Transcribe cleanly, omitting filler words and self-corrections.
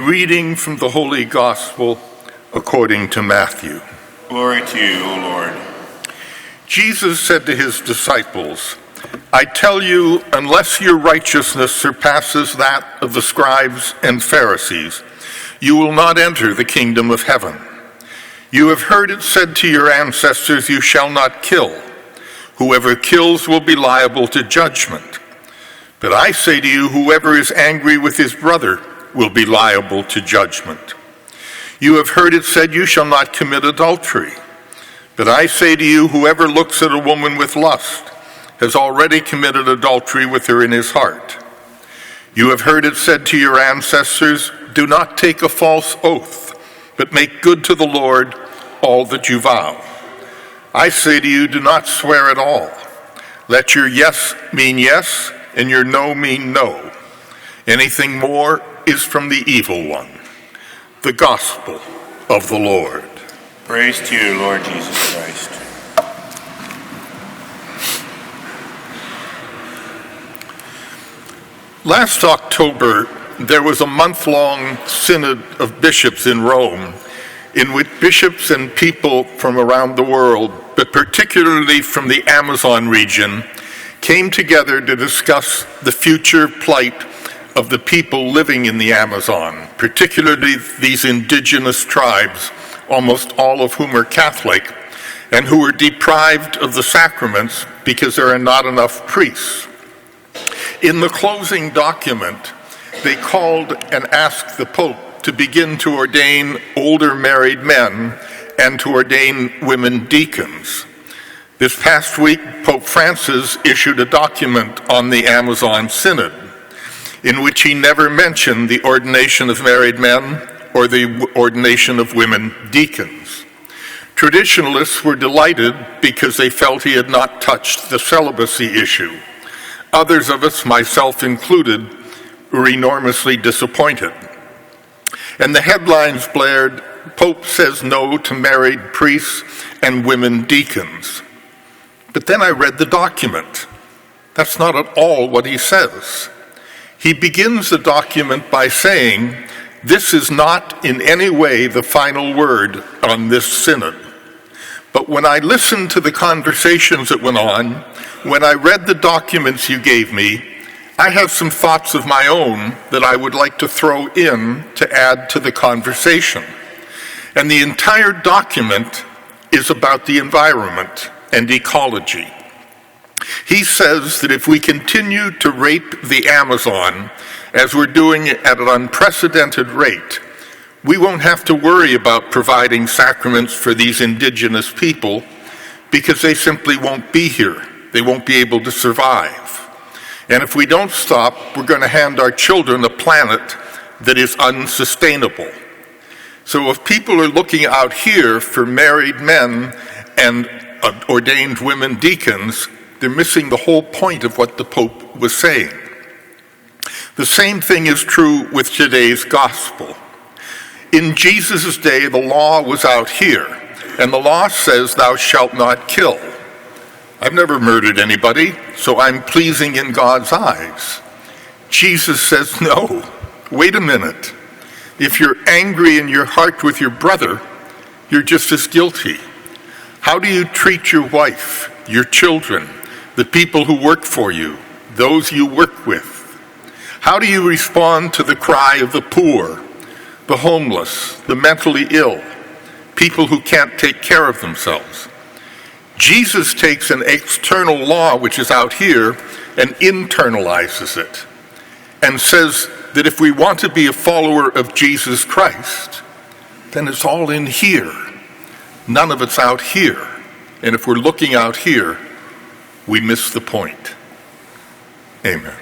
Reading from the Holy Gospel according to Matthew. Glory to you, O Lord. Jesus said to his disciples, "I tell you, unless your righteousness surpasses that of the scribes and Pharisees, you will not enter the kingdom of heaven. You have heard it said to your ancestors, 'You shall not kill. Whoever kills will be liable to judgment.' But I say to you, whoever is angry with his brother will be liable to judgment. You have heard it said, 'You shall not commit adultery.' But I say to you, whoever looks at a woman with lust has already committed adultery with her in his heart. You have heard it said to your ancestors, 'Do not take a false oath, but make good to the Lord all that you vow.' I say to you, do not swear at all. Let your yes mean yes, and your no mean no. Anything more is from the evil one." The Gospel of the Lord. Praise to you, Lord Jesus Christ. Last October, there was a month-long synod of bishops in Rome, in which bishops and people from around the world, but particularly from the Amazon region, came together to discuss the future plight of the people living in the Amazon, particularly these indigenous tribes, almost all of whom are Catholic, and who are deprived of the sacraments because there are not enough priests. In the closing document, they called and asked the Pope to begin to ordain older married men and to ordain women deacons. This past week, Pope Francis issued a document on the Amazon Synod, in which he never mentioned the ordination of married men or the ordination of women deacons. Traditionalists were delighted because they felt he had not touched the celibacy issue. Others of us, myself included, were enormously disappointed. And the headlines blared, "Pope says no to married priests and women deacons." But then I read the document. That's not at all what he says. He begins the document by saying, "This is not in any way the final word on this synod." But when I listened to the conversations that went on, when I read the documents you gave me, I have some thoughts of my own that I would like to throw in to add to the conversation. And the entire document is about the environment and ecology. He says that if we continue to rape the Amazon, as we're doing it at an unprecedented rate, we won't have to worry about providing sacraments for these indigenous people because they simply won't be here. They won't be able to survive. And if we don't stop, we're going to hand our children a planet that is unsustainable. So if people are looking out here for married men and ordained women deacons, they're missing the whole point of what the Pope was saying. The same thing is true with today's gospel. In Jesus' day, the law was out here, and the law says, "Thou shalt not kill." I've never murdered anybody, so I'm pleasing in God's eyes. Jesus says, no, wait a minute. If you're angry in your heart with your brother, you're just as guilty. How do you treat your wife, your children, the people who work for you, those you work with? How do you respond to the cry of the poor, the homeless, the mentally ill, people who can't take care of themselves? Jesus takes an external law, which is out here, and internalizes it, and says that if we want to be a follower of Jesus Christ, then it's all in here. None of it's out here. And if we're looking out here, we miss the point. Amen.